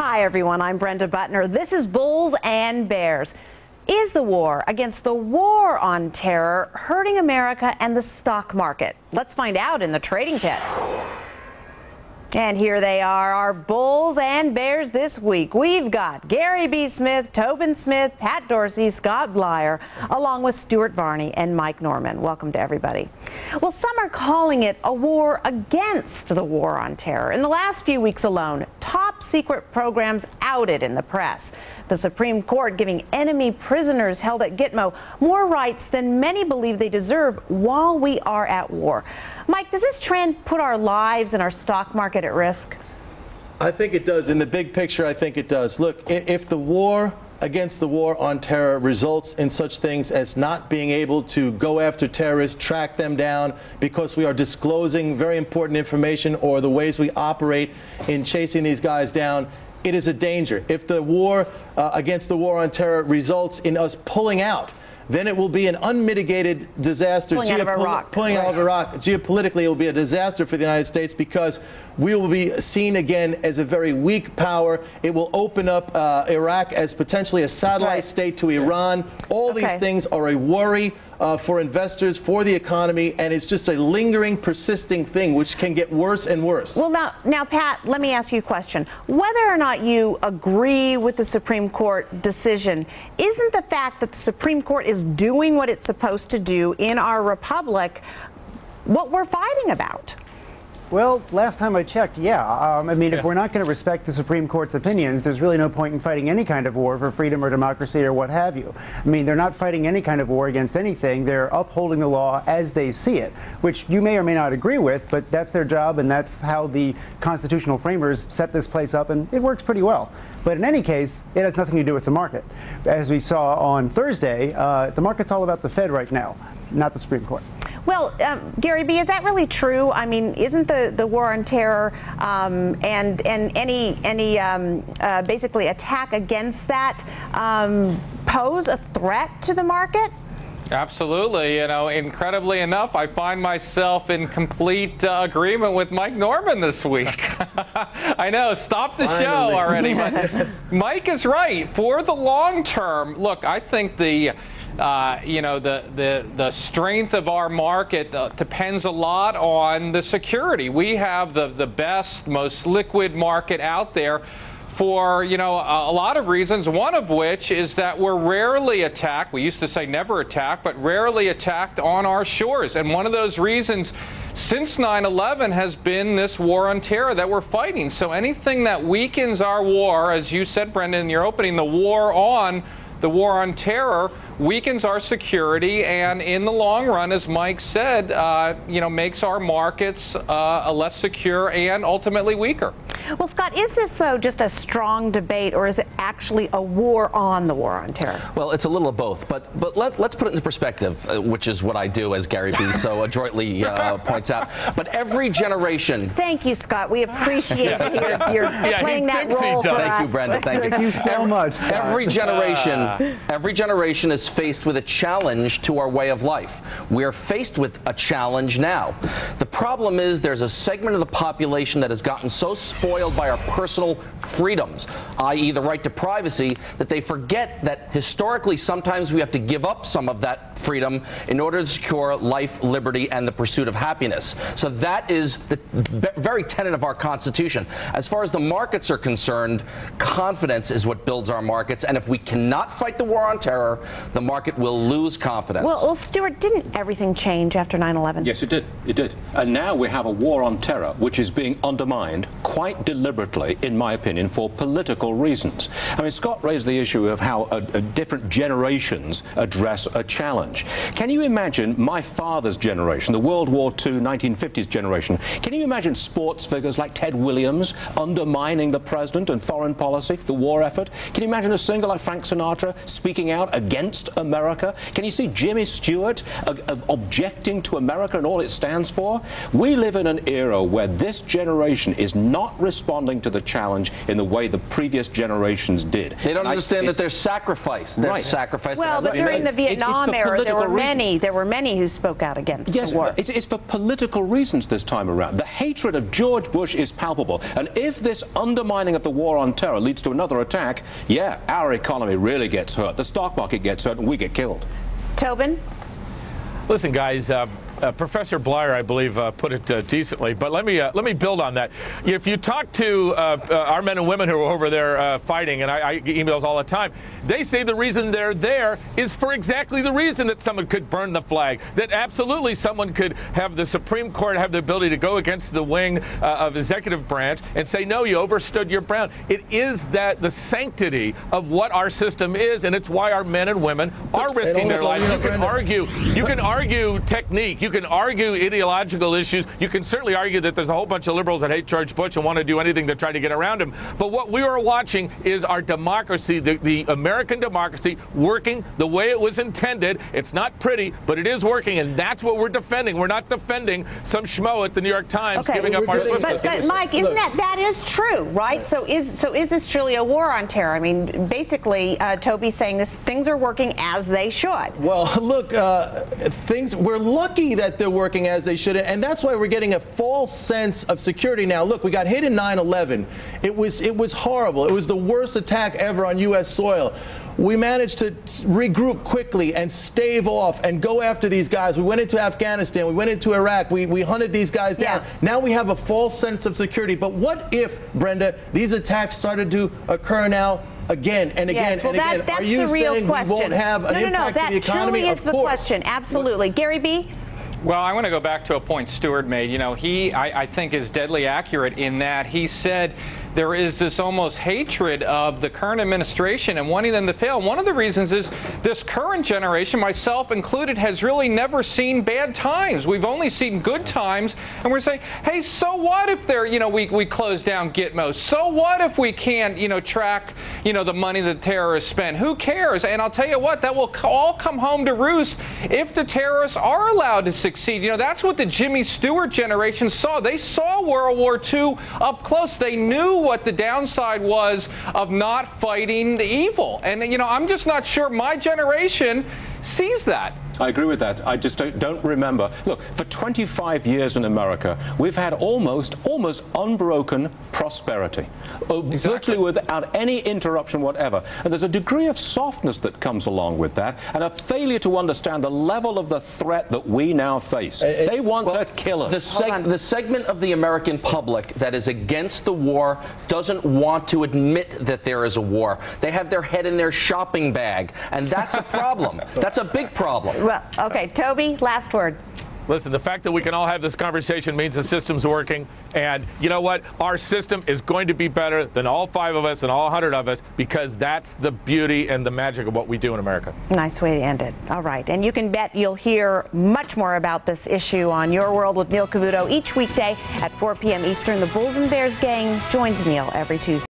Hi, everyone. I'm Brenda Butner. This is Bulls and Bears. Is the war against the war on terror hurting America and the stock market? Let's find out in the trading pit. And here they are, our Bulls and Bears this week. We've got Gary B. Smith, Tobin Smith, Pat Dorsey, Scott Blyer, along with Stuart Varney and Mike Norman. Welcome to everybody. Well, some are calling it a war against the war on terror. In the last few weeks alone, top secret programs outed in the press. The Supreme Court giving enemy prisoners held at GITMO more rights than many believe they deserve while we are at war. Mike, does this trend put our lives and our stock market at risk? I think it does. In the big picture, I think it does. Look, if the war against the war on terror results in such things as not being able to go after terrorists, track them down because we are disclosing very important information, or the ways we operate in chasing these guys down, it is a danger. If the war against the war on terror results in us pulling out, then it will be an unmitigated disaster. Pulling out of Iraq. Geopolitically, it will be a disaster for the United States because we will be seen again as a very weak power. It will open up Iraq as potentially a satellite state to Iran. All these things are a worry for investors, for the economy, and it's just a lingering, persisting thing which can get worse and worse. Well, now, Pat, let me ask you a question. Whether or not you agree with the Supreme Court decision, isn't the fact that the Supreme Court is doing what it's supposed to do in our republic what we're fighting about? Well, last time I checked, if we're not going to respect the Supreme Court's opinions, there's really no point in fighting any kind of war for freedom or democracy or what have you. I mean, they're not fighting any kind of war against anything. They're upholding the law as they see it, which you may or may not agree with, but that's their job, and that's how the constitutional framers set this place up, and it works pretty well. But in any case, it has nothing to do with the market. As we saw on Thursday, the market's all about the Fed right now, not the Supreme Court. Well, Gary B., is that really true? I mean, isn't the war on terror and any basically attack against that pose a threat to the market? Absolutely. You know, incredibly enough, I find myself in complete agreement with Mike Norman this week. I know, stop the show already. But Mike is right. For the long term, look, I think the strength of our market depends a lot on the security. We have the best, most liquid market out there for, a lot of reasons, one of which is that we're rarely attacked. We used to say never attacked, but rarely attacked on our shores. And one of those reasons since 9/11 has been this war on terror that we're fighting. So anything that weakens our war, as you said, Brendan, in your opening, the war on terror weakens our security, and in the long run, as Mike said, makes our markets less secure and ultimately weaker. Well, Scott, is this, though, just a strong debate, or is it actually a war on the war on terror? Well, it's a little of both, but let's put it into perspective, which is what I do, as Gary B. so adroitly points out. But every generation... Thank you, Scott. We appreciate that you're playing that role for us. Thank you, Brenda. Thank you so much, Scott. Every generation is faced with a challenge to our way of life. We're faced with a challenge now. The problem is there's a segment of the population that has gotten so spoiled by our personal freedoms, i.e. the right to privacy, that they forget that historically sometimes we have to give up some of that freedom in order to secure life, liberty, and the pursuit of happiness. So that is the very tenet of our Constitution. As far as the markets are concerned, confidence is what builds our markets, and if we cannot fight the war on terror, the market will lose confidence. Well, Stuart, didn't everything change after 9/11? Yes, it did. It did. And now we have a war on terror, which is being undermined quite deliberately, in my opinion, for political reasons. I mean, Scott raised the issue of how different generations address a challenge. Can you imagine my father's generation, the World War II, 1950s generation? Can you imagine sports figures like Ted Williams undermining the president and foreign policy, the war effort? Can you imagine a singer like Frank Sinatra speaking out against against America? Can you see Jimmy Stewart objecting to America and all it stands for? We live in an era where this generation is not responding to the challenge in the way the previous generations did. They don't understand that there's sacrifice. There's sacrifice. Well, but during the Vietnam era, there were many who spoke out against the war. It's for political reasons this time around. The hatred of George Bush is palpable. And if this undermining of the war on terror leads to another attack, yeah, our economy really gets hurt. The stock market gets hurt and we get killed. Tobin? Listen, guys, Professor Bleier, I believe, put it decently, but let me build on that. If you talk to our men and women who are over there fighting, and I get emails all the time, they say the reason they're there is for exactly the reason that someone could burn the flag, that absolutely someone could have the Supreme Court have the ability to go against the wing of executive branch and say, no, you overstood your ground. It is that the sanctity of what our system is, and it's why our men and women are risking their lives. You can argue technique. You can argue ideological issues. You can certainly argue that there's a whole bunch of liberals that hate George Bush and want to do anything to try to get around him. But what we are watching is our democracy, the American democracy, working the way it was intended. It's not pretty, but it is working, and that's what we're defending. We're not defending some schmo at the New York Times giving up our SWIFT system. But Mike, isn't that is true, right? So is this truly a war on terror? I mean, basically, Toby's saying things are working as they should. Well, look, we're lucky that they're working as they should, and that's why we're getting a false sense of security now. Look, we got hit in 9/11. It was horrible. It was the worst attack ever on U.S. soil. We managed to regroup quickly and stave off and go after these guys. We went into Afghanistan. We went into Iraq. We hunted these guys down. Yeah. Now we have a false sense of security. But what if, Brenda, these attacks started to occur now again and again and again? That's Are you the real saying question. we won't have an impact on the economy? That truly is the question. Absolutely. Gary B.? Well, I want to go back to a point Stewart made. You know, I think is deadly accurate in that he said there is this almost hatred of the current administration and wanting them to fail. One of the reasons is this current generation, myself included, has really never seen bad times. We've only seen good times, and we're saying, hey, so what if they're, we close down GITMO? So what if we can't, track, the money that terrorists spend? Who cares? And I'll tell you what, that will all come home to roost if the terrorists are allowed to succeed. That's what the Jimmy Stewart generation saw. They saw World War II up close. They knew what the downside was of not fighting the evil. And, I'm just not sure my generation sees that. I agree with that. I just don't remember. Look, for 25 years in America, we've had almost unbroken prosperity, virtually without any interruption whatever. And there's a degree of softness that comes along with that, and a failure to understand the level of the threat that we now face. They want to kill us. The segment of the American public that is against the war doesn't want to admit that there is a war. They have their head in their shopping bag, and that's a problem. That's a big problem. Well, okay, Toby, last word. Listen, the fact that we can all have this conversation means the system's working. And you know what? Our system is going to be better than all 5 of us and all 100 of us, because that's the beauty and the magic of what we do in America. Nice way to end it. All right. And you can bet you'll hear much more about this issue on Your World with Neil Cavuto each weekday at 4 p.m. Eastern. The Bulls and Bears gang joins Neil every Tuesday.